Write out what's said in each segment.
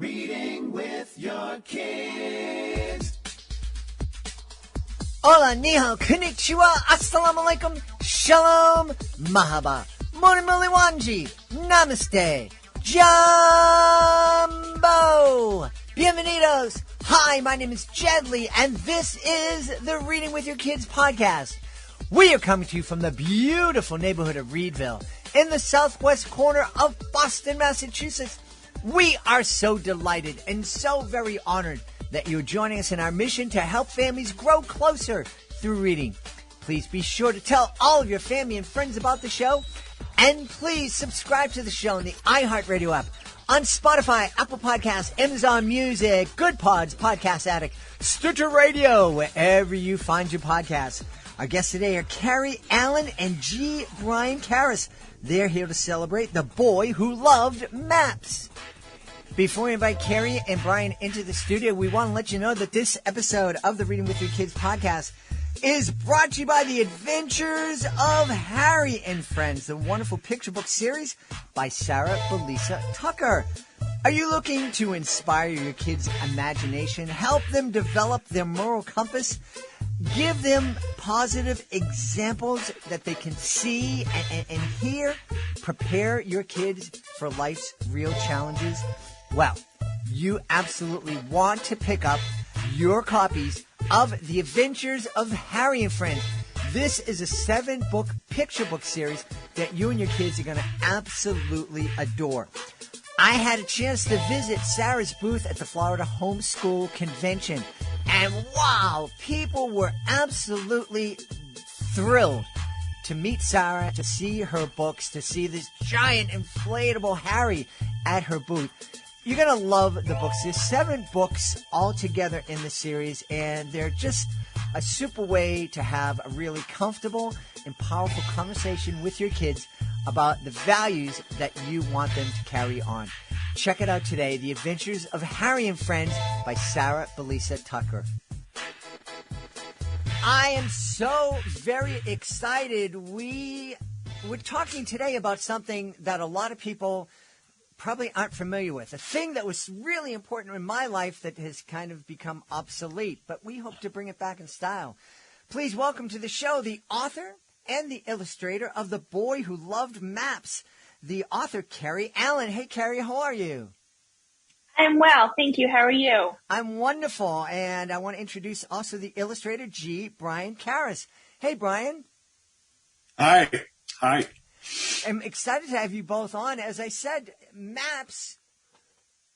Reading with your kids. Hola, ni hao, konnichiwa, assalamu alaikum, shalom, mahaba, moni wanji, namaste, jumbo, bienvenidos. Hi, my name is Jedley, and this is the Reading with Your Kids podcast. We are coming to you from the beautiful neighborhood of Reedville in the southwest corner of Boston, Massachusetts. We are so delighted and so very honored that you're joining us in our mission to help families grow closer through reading. Please be sure to tell all of your family and friends about the show. And please subscribe to the show on the iHeartRadio app, on Spotify, Apple Podcasts, Amazon Music, Good Pods, Podcast Addict, Stitcher Radio, wherever you find your podcasts. Our guests today are Kari Allen and G. Brian Karras. They're here to celebrate the boy who loved maps. Before we invite Kari and Brian into the studio, we want to let you know that this episode of the Reading with Your Kids podcast is brought to you by The Adventures of Harry and Friends, the wonderful picture book series by Sarah Belisa Tucker. Are you looking to inspire your kids' imagination, help them develop their moral compass, give them positive examples that they can see and hear, prepare your kids for life's real challenges? Well, you absolutely want to pick up your copies of The Adventures of Harry and Friends. This is a 7-book picture book series that you and your kids are going to absolutely adore. I had a chance to visit Sarah's booth at the Florida Homeschool Convention, and wow, people were absolutely thrilled to meet Sarah, to see her books, to see this giant inflatable Harry at her booth. You're going to love the books. There's 7 books all together in the series, and they're just a super way to have a really comfortable and powerful conversation with your kids about the values that you want them to carry on. Check it out today, The Adventures of Harry and Friends by Sarah Belisa Tucker. I am so very excited. We're talking today about something that a lot of people probably aren't familiar with, a thing that was really important in my life that has kind of become obsolete, but we hope to bring it back in style. Please welcome to the show the author and the illustrator of The Boy Who Loved Maps, the author Kari Allen. Hey, Kari, how are you? I'm well, thank you. How are you? I'm wonderful, and I want to introduce also the illustrator, G. Brian Karras. Hey, Brian. Hi. I'm excited to have you both on. As I said, maps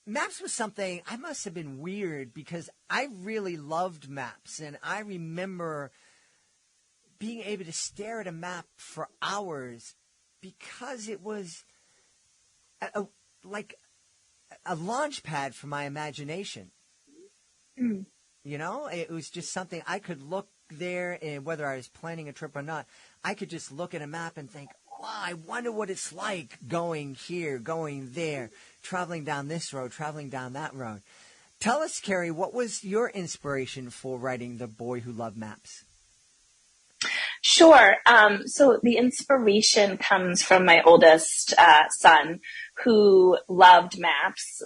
was something, I must have been weird because I really loved maps. And I remember being able to stare at a map for hours because it was like a launch pad for my imagination. Mm. You know, it was just something I could look there, and whether I was planning a trip or not, I could just look at a map and think, wow, I wonder what it's like going here, going there, traveling down this road, traveling down that road. Tell us, Kari, what was your inspiration for writing The Boy Who Loved Maps? Sure. So the inspiration comes from my oldest son, who loved maps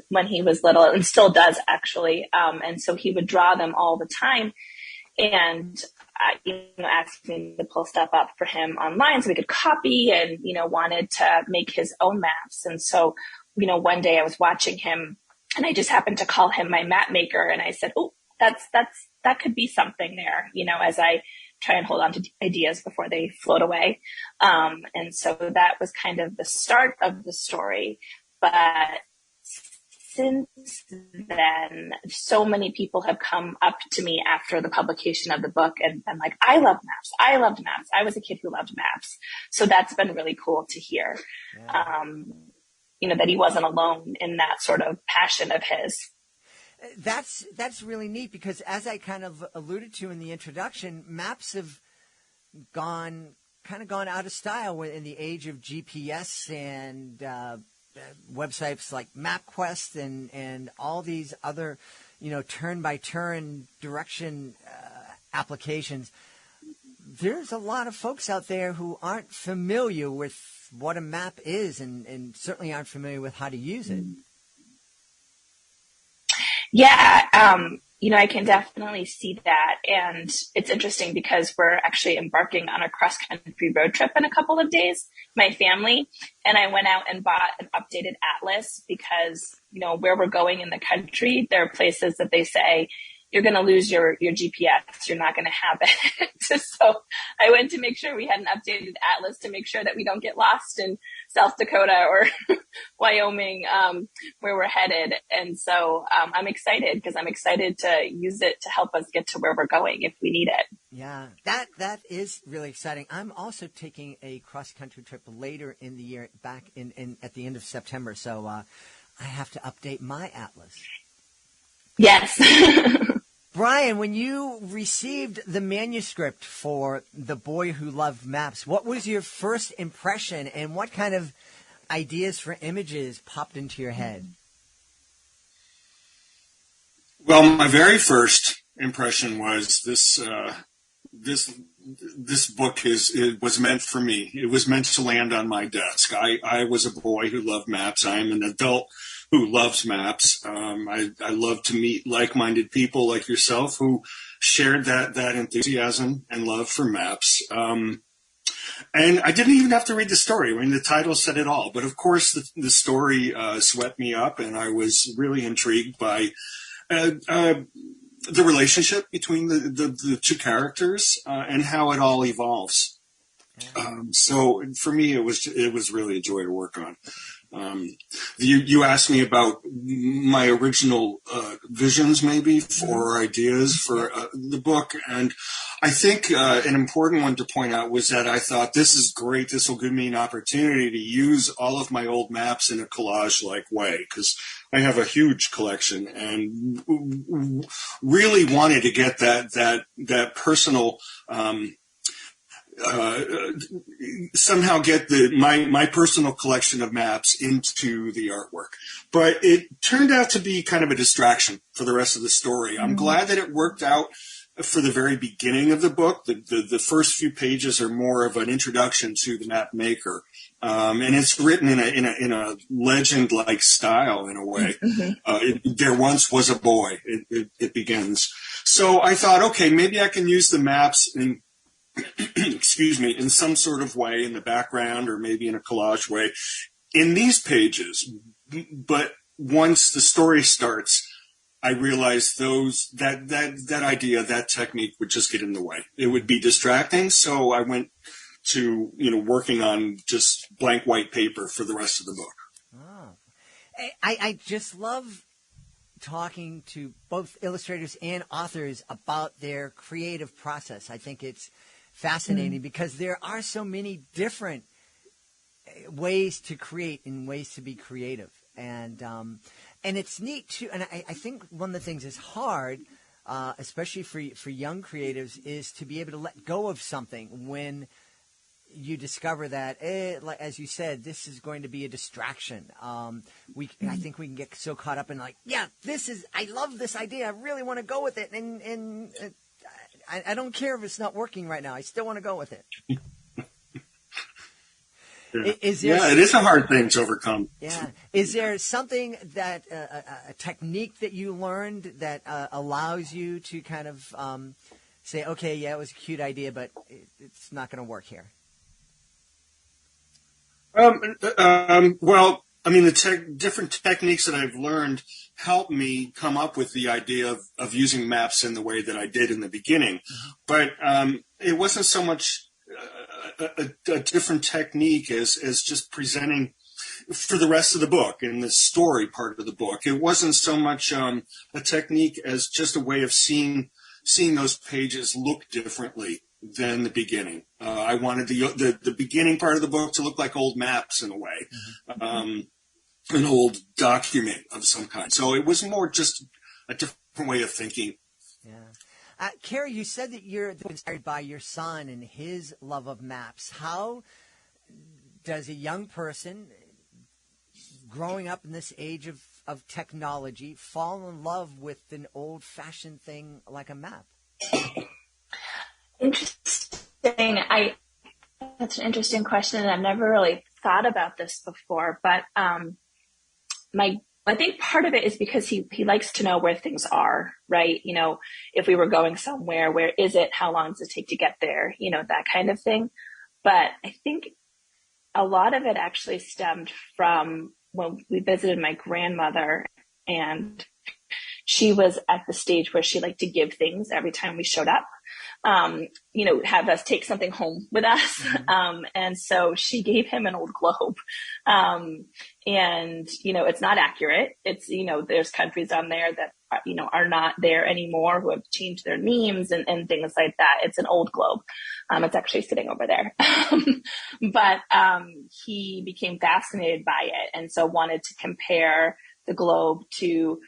when he was little, and still does, actually. And so he would draw them all the time, and asked me to pull stuff up for him online so we could copy, and wanted to make his own maps. And so one day I was watching him, and I just happened to call him my map maker, and I said, oh, that could be something there, as I try and hold on to ideas before they float away. And so that was kind of the start of the story. But since then, so many people have come up to me after the publication of the book and been like, I love maps. I loved maps. I was a kid who loved maps. So that's been really cool to hear, that he wasn't alone in that sort of passion of his. That's really neat because, as I kind of alluded to in the introduction, maps have gone out of style in the age of GPS and websites like MapQuest and all these other, turn-by-turn direction applications. There's a lot of folks out there who aren't familiar with what a map is and certainly aren't familiar with how to use it. Yeah, I can definitely see that. And it's interesting because we're actually embarking on a cross country road trip in a couple of days, my family. And I went out and bought an updated atlas because, where we're going in the country, there are places that they say, you're going to lose your GPS. You're not going to have it. So I went to make sure we had an updated atlas to make sure that we don't get lost in South Dakota or Wyoming, where we're headed. And so I'm excited because I'm excited to use it to help us get to where we're going if we need it. Yeah, that is really exciting. I'm also taking a cross-country trip later in the year, back in at the end of September. So I have to update my atlas. Yes. Brian, when you received the manuscript for The Boy Who Loved Maps, what was your first impression and what kind of ideas for images popped into your head? Well, my very first impression was this book was meant for me. It was meant to land on my desk. I was a boy who loved maps. I am an adult who loves maps. I love to meet like-minded people like yourself who shared that enthusiasm and love for maps. And I didn't even have to read the story. I mean, the title said it all. But of course, the story swept me up, and I was really intrigued by the relationship between the two characters and how it all evolves. So for me, it was really a joy to work on. You asked me about my original visions, maybe, or ideas for the book, and I think an important one to point out was that I thought, this is great. This will give me an opportunity to use all of my old maps in a collage-like way, because I have a huge collection and really wanted to get that personal. Somehow get my personal collection of maps into the artwork. But it turned out to be kind of a distraction for the rest of the story. I'm glad that it worked out for the very beginning of the book. The first few pages are more of an introduction to the map maker. And it's written in a legend-like style in a way. There once was a boy. It begins. So I thought, okay, maybe I can use the maps in excuse me, in some sort of way in the background or maybe in a collage way in these pages. But once the story starts, I realized that idea, that technique would just get in the way. It would be distracting. So I went to, working on just blank white paper for the rest of the book. Oh. I just love talking to both illustrators and authors about their creative process. I think it's fascinating because there are so many different ways to create and ways to be creative. And it's neat too. And I think one of the things is hard, especially for young creatives, is to be able to let go of something when you discover that, as you said, this is going to be a distraction. I think we can get so caught up in I love this idea. I really want to go with it. And I don't care if it's not working right now. I still want to go with it. It is a hard thing to overcome. Yeah. Is there something that a technique that you learned that allows you to kind of say, okay, yeah, it was a cute idea, but it's not going to work here? Well, I mean, the different techniques that I've learned help me come up with the idea of using maps in the way that I did in the beginning. But it wasn't so much a different technique as just presenting for the rest of the book and the story part of the book. It wasn't so much a technique as just a way of seeing those pages look differently than the beginning. I wanted the beginning part of the book to look like old maps in a way. An old document of some kind. So it was more just a different way of thinking. Yeah. Kari, you said that you're inspired by your son and his love of maps. How does a young person growing up in this age of technology fall in love with an old-fashioned thing like a map? Interesting. That's an interesting question, and I've never really thought about this before. But my I think part of it is because he likes to know where things are, right? You know, if we were going somewhere, where is it? How long does it take to get there? You know, that kind of thing. But I think a lot of it actually stemmed from when we visited my grandmother, and she was at the stage where she liked to give things every time we showed up. You know, have us take something home with us. And so she gave him an old globe. And, you know, it's not accurate. It's, you know, there's countries on there that, you know, are not there anymore, who have changed their names and things like that. It's an old globe. It's actually sitting over there. But he became fascinated by it, and so wanted to compare the globe to,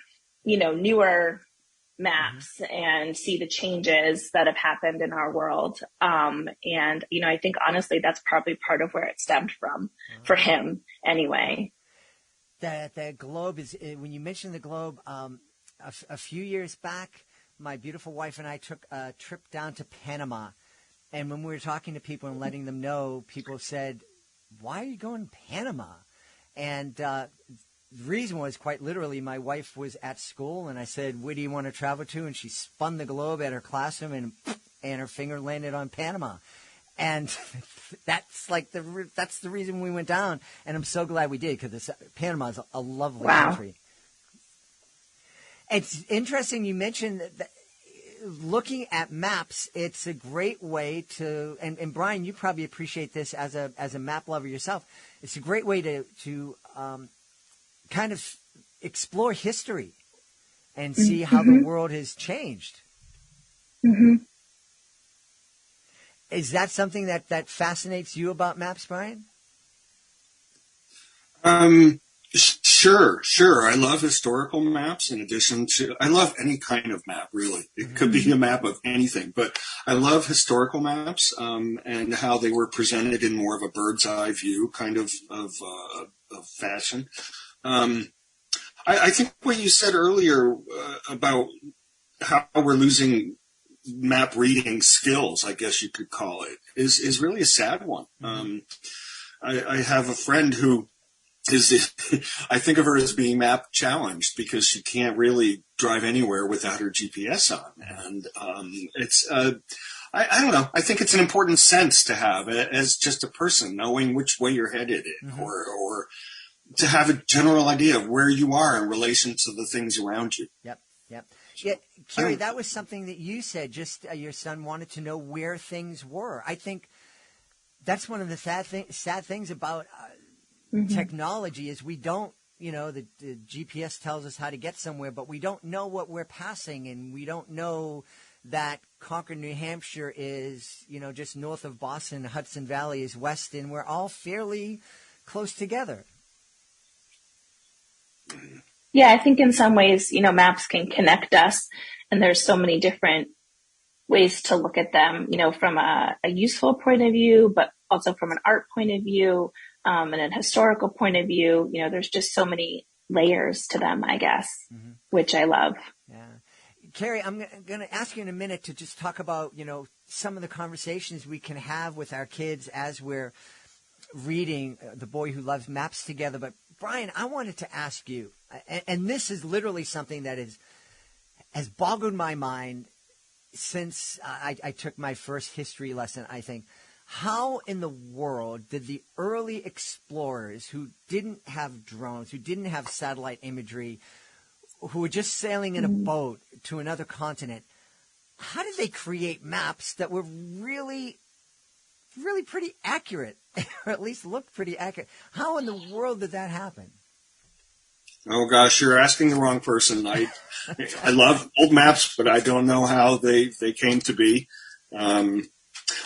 you know, newer maps and see the changes that have happened in our world. And, you know, I think honestly, that's probably part of where it stemmed from for him anyway. The globe is, when you mentioned the globe, a few years back, my beautiful wife and I took a trip down to Panama. And when we were talking to people and letting them know, people said, "Why are you going to Panama?" And the reason was, quite literally, my wife was at school, and I said, "Where do you want to travel to?" And she spun the globe at her classroom, and her finger landed on Panama. And that's like that's the reason we went down. And I'm so glad we did, because Panama is a lovely country. It's interesting you mentioned that looking at maps. It's a great way to, and Brian, you probably appreciate this as a map lover yourself. It's a great way to kind of explore history and see how the world has changed. Is that something that fascinates you about maps, Brian? Sure. I love historical maps in addition to, I love any kind of map, really. It could be a map of anything, but I love historical maps, and how they were presented in more of a bird's eye view kind of fashion. I think what you said earlier about how we're losing map reading skills, I guess you could call it, is really a sad one. I have a friend who I think of her as being map challenged because she can't really drive anywhere without her GPS on. And it's, I don't know, I think it's an important sense to have as just a person, knowing which way you're headed in, or to have a general idea of where you are in relation to the things around you. Yep. Yeah, Kari, that was something that you said, just your son wanted to know where things were. I think that's one of the sad things about technology is we don't, you know, the GPS tells us how to get somewhere, but we don't know what we're passing, and we don't know that Concord, New Hampshire is, you know, just north of Boston, Hudson Valley is west, and we're all fairly close together. Yeah, I think in some ways, you know, maps can connect us, and there's so many different ways to look at them, you know, from a useful point of view, but also from an art point of view, and a historical point of view. You know, there's just so many layers to them, I guess, which I love. Yeah. Kari, I'm going to ask you in a minute to just talk about, you know, some of the conversations we can have with our kids as we're reading The Boy Who Loves Maps together. But Brian, I wanted to ask you, and this is literally something that has boggled my mind since I took my first history lesson, I think. How in the world did the early explorers who didn't have drones, who didn't have satellite imagery, who were just sailing in a boat to another continent, how did they create maps that were really pretty accurate, or at least looked pretty accurate? How in the world did that happen? Oh gosh, you're asking the wrong person. I love old maps, but I don't know how they came to be.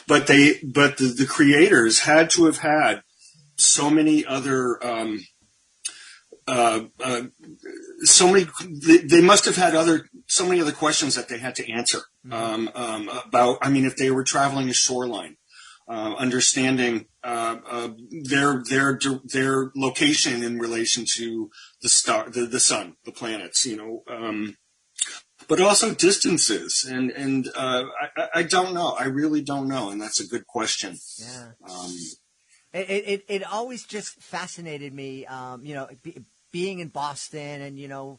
But the creators had to have had so many other they must have had so many other questions that they had to answer about. I mean, if they were traveling a shoreline, understanding their location in relation to the star, the sun, the planets, you know, but also distances, and I don't know. I really don't know, and that's a good question. Yeah. It always just fascinated me, you know, being in Boston and,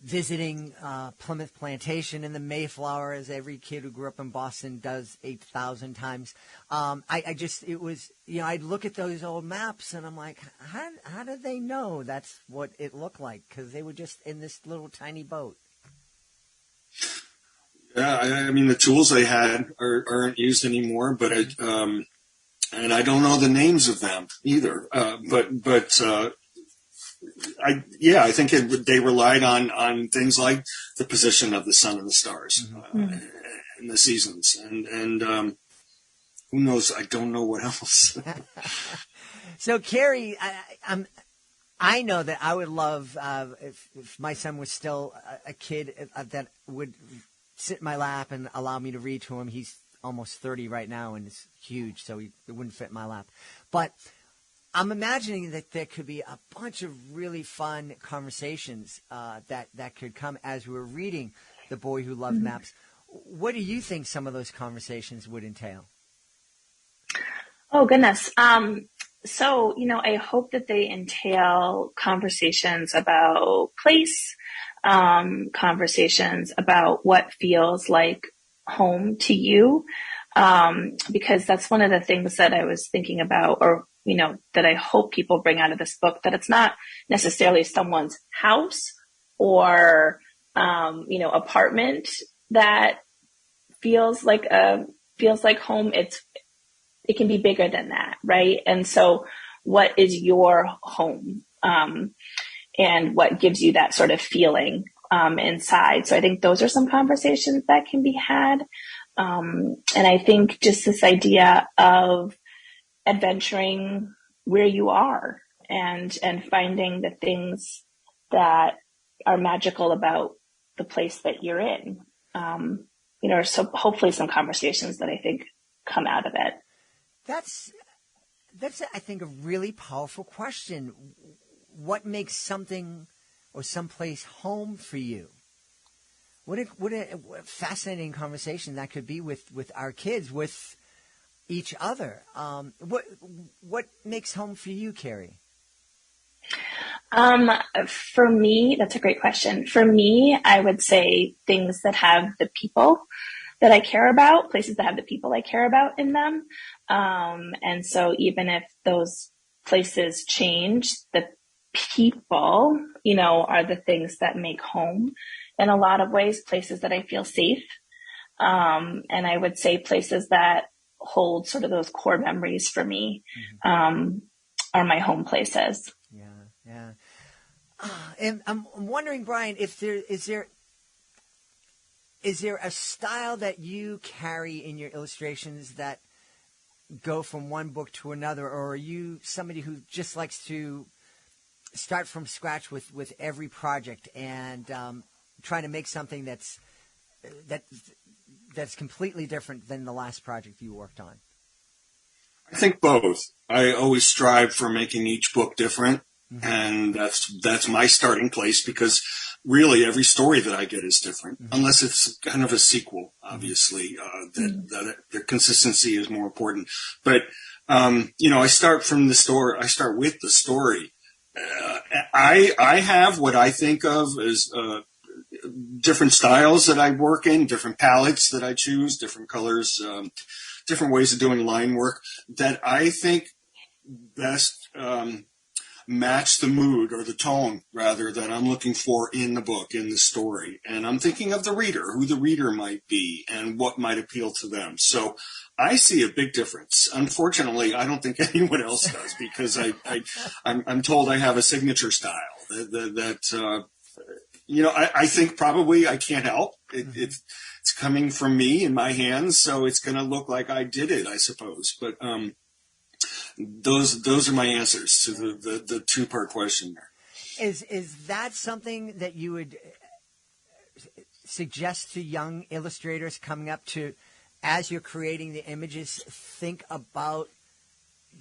visiting Plymouth Plantation and the Mayflower, as every kid who grew up in Boston does 8,000 times. I'd look at those old maps and I'm like, how did they know that's what it looked like? Because they were just in this little tiny boat. Yeah, I mean, the tools they had aren't used anymore, but and I don't know the names of them either. I think they relied on things like the position of the sun and the stars and the seasons, and who knows? I don't know what else. So, Kari, I know that I would love if my son was still a kid that would sit in my lap and allow me to read to him. He's almost 30 right now and is huge, so it wouldn't fit in my lap. But I'm imagining that there could be a bunch of really fun conversations that could come as we're reading The Boy Who Loved Maps. What do you think some of those conversations would entail? Oh, goodness. So, I hope that they entail conversations about place, conversations about what feels like home to you, because that's one of the things that I was thinking about, or that I hope people bring out of this book, that it's not necessarily someone's house or, apartment that feels like home. It can be bigger than that. Right. And so what is your home? And what gives you that sort of feeling, inside. So I think those are some conversations that can be had. And I think just this idea of adventuring where you are and finding the things that are magical about the place that you're in. So hopefully some conversations that I think come out of it. That's I think a really powerful question. What makes something or someplace home for you? What a fascinating conversation that could be with our kids, with each other. What makes home for you, Kari? For me, that's a great question. For me, I would say things that have the people that I care about, places that have the people I care about in them. And so even if those places change, the people, are the things that make home in a lot of ways, places that I feel safe. And I would say places that hold sort of those core memories for me, are my home places. Yeah. And I'm wondering, Brian, if is there a style that you carry in your illustrations that go from one book to another, or are you somebody who just likes to start from scratch with every project and try to make something that's completely different than the last project you worked on? I think both. I always strive for making each book different, and that's my starting place, because really every story that I get is different, unless it's kind of a sequel, obviously, that the consistency is more important. But, I start from the story. I start with the story. I have what I think of as different styles that I work in, different palettes that I choose, different colors, different ways of doing line work that I think best match the mood or the tone, rather, that I'm looking for in the book, in the story. And I'm thinking of the reader, who the reader might be, and what might appeal to them. So I see a big difference. Unfortunately, I don't think anyone else does, because I'm told I have a signature style that I think probably I can't help. It's coming from me in my hands, so it's going to look like I did it, I suppose. But those are my answers to the two-part question there. Is that something that you would suggest to young illustrators coming up to, as you're creating the images, think about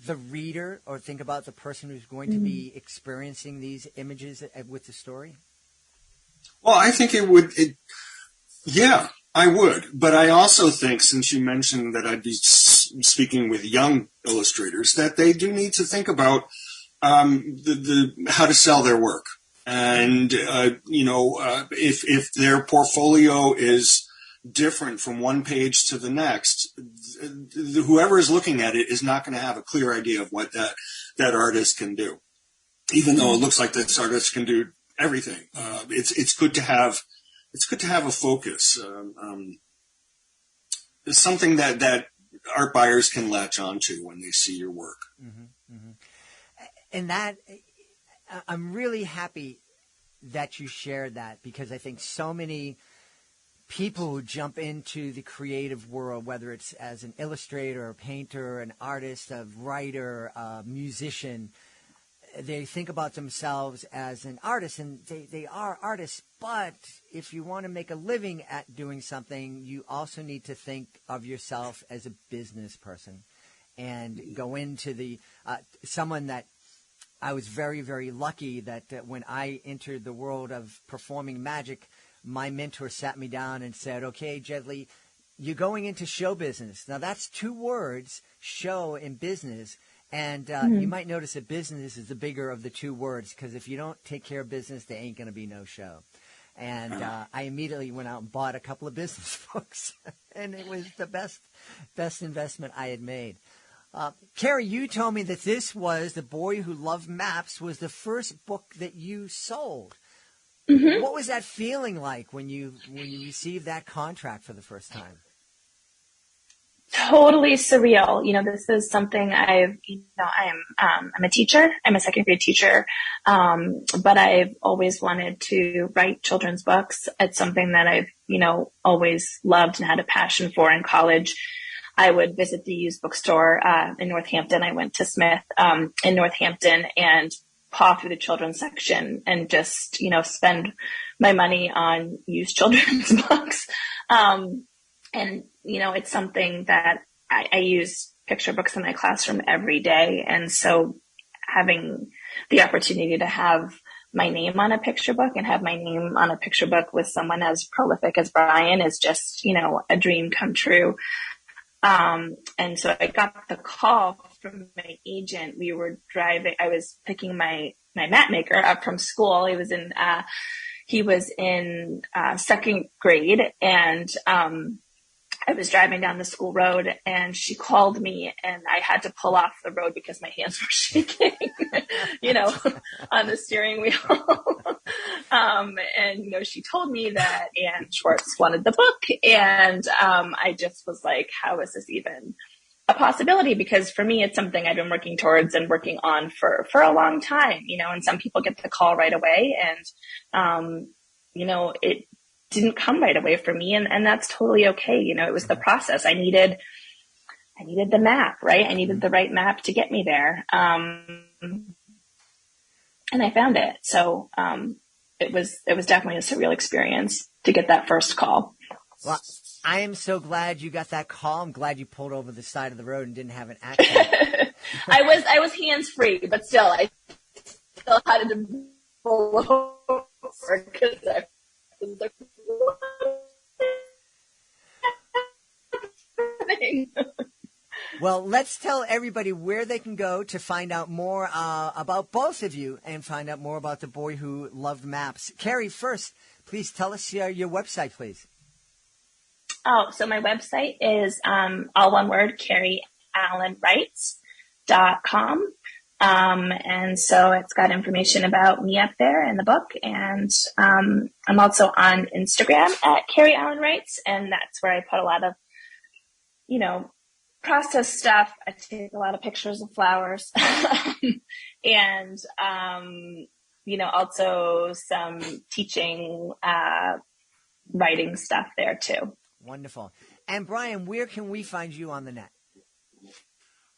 the reader, or think about the person who's going to be experiencing these images with the story? Well, I think it would. Yeah, I would. But I also think, since you mentioned that I'd be speaking with young illustrators, that they do need to think about the how to sell their work. And, if their portfolio is different from one page to the next, whoever is looking at it is not going to have a clear idea of what that artist can do, even though it looks like this artist can do everything. It's good to have a focus. It's something that art buyers can latch onto when they see your work. Mm-hmm, mm-hmm. And that, I'm really happy that you shared that, because I think so many people who jump into the creative world, whether it's as an illustrator, a painter, an artist, a writer, a musician, they think about themselves as an artist, and they are artists. But if you want to make a living at doing something, you also need to think of yourself as a business person and go into the someone that I was very, very lucky that when I entered the world of performing magic, my mentor sat me down and said, okay, Jedley, you're going into show business. Now, that's two words, show and business. And you might notice that business is the bigger of the two words, because if you don't take care of business, there ain't going to be no show. And I immediately went out and bought a couple of business books, and it was the best investment I had made. Kari, you told me that this was The Boy Who Loved Maps was the first book that you sold. Mm-hmm. What was that feeling like when you received that contract for the first time? Totally surreal. This is something I'm a teacher. I'm a second grade teacher. But I've always wanted to write children's books. It's something that I've, always loved and had a passion for. In college, I would visit the used bookstore, in Northampton. I went to Smith, in Northampton, and paw through the children's section and just, spend my money on used children's books. And, it's something that I use picture books in my classroom every day. And so having the opportunity to have my name on a picture book and have my name on a picture book with someone as prolific as Brian is just, a dream come true. And so I got the call from my agent. We were driving, I was picking my mat maker up from school. He was in second grade, and, I was driving down the school road, and she called me, and I had to pull off the road because my hands were shaking, on the steering wheel. And, she told me that Ann Schwartz wanted the book. And, I just was like, how is this even a possibility? Because for me, it's something I've been working towards and working on for a long time, and some people get the call right away, and, it didn't come right away for me. And that's totally okay. It was the process. I needed the map, right? I needed the right map to get me there. And I found it. So, it was definitely a surreal experience to get that first call. Well, I am so glad you got that call. I'm glad you pulled over the side of the road and didn't have an accident. I was hands free, but still, I still had to pull over because I was like, well, let's tell everybody where they can go to find out more about both of you and find out more about The Boy Who Loved Maps. Kari, first, please tell us your website, please. Oh, so my website is all one word, KariAllenWrites.com. And so it's got information about me up there in the book. And I'm also on Instagram at Kari Allen Writes, and that's where I put a lot of, process stuff. I take a lot of pictures of flowers and, also some teaching, writing stuff there too. Wonderful. And Brian, where can we find you on the net?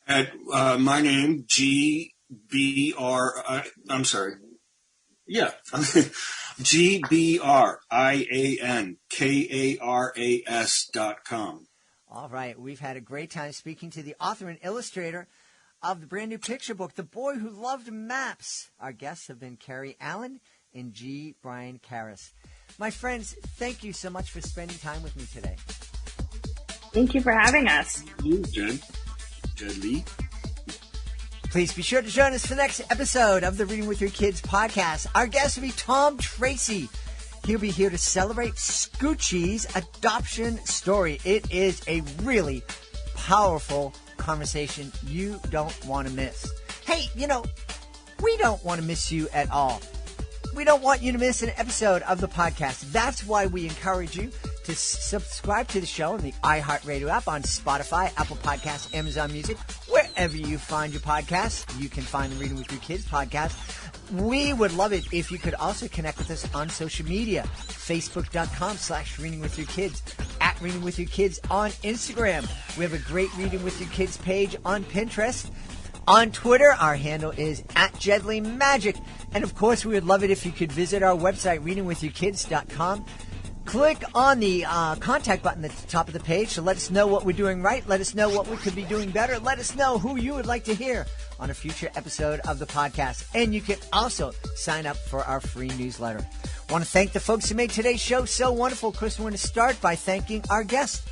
At my name, GBRIANKARAS.com. All right. We've had a great time speaking to the author and illustrator of the brand new picture book, The Boy Who Loved Maps. Our guests have been Kari Allen and G. Brian Karras. My friends, thank you so much for spending time with me today. Thank you for having us. You, Jed Lee. Please be sure to join us for the next episode of the Reading with Your Kids podcast. Our guest will be Tom Tracy. He'll be here to celebrate Scoochie's adoption story. It is a really powerful conversation you don't want to miss. Hey, we don't want to miss you at all. We don't want you to miss an episode of the podcast. That's why we encourage you to subscribe to the show on the iHeartRadio app, on Spotify, Apple Podcasts, Amazon Music, wherever you find your podcasts. You can find the Reading with Your Kids podcast. We would love it if you could also connect with us on social media. Facebook.com/readingwithyourkids, at Reading With Your Kids on Instagram. We have a great Reading With Your Kids page on Pinterest. On Twitter, our handle is @JedleyMagic. And of course, we would love it if you could visit our website, readingwithyourkids.com. Click on the contact button at the top of the page to let us know what we're doing right. Let us know what we could be doing better. Let us know who you would like to hear on a future episode of the podcast. And you can also sign up for our free newsletter. I want to thank the folks who made today's show so wonderful. Of course, we want to start by thanking our guests,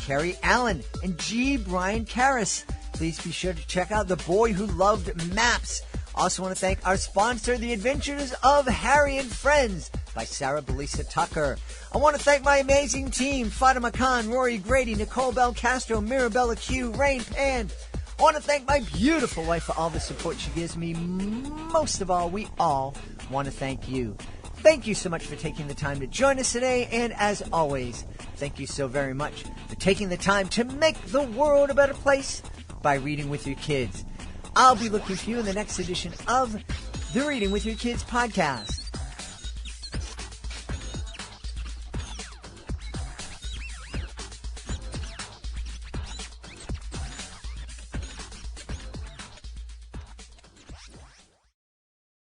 Kari Allen and G. Brian Karras. Please be sure to check out The Boy Who Loved Maps. Also want to thank our sponsor, The Adventures of Harry and Friends by Sarah Belisa Tucker. I want to thank my amazing team, Fatima Khan, Rory Grady, Nicole Bell Castro, Mirabella Q, Rain Pan. I want to thank my beautiful wife for all the support she gives me. Most of all, we all want to thank you. Thank you so much for taking the time to join us today. And as always, thank you so very much for taking the time to make the world a better place by reading with your kids. I'll be looking for you in the next edition of the Reading with Your Kids podcast.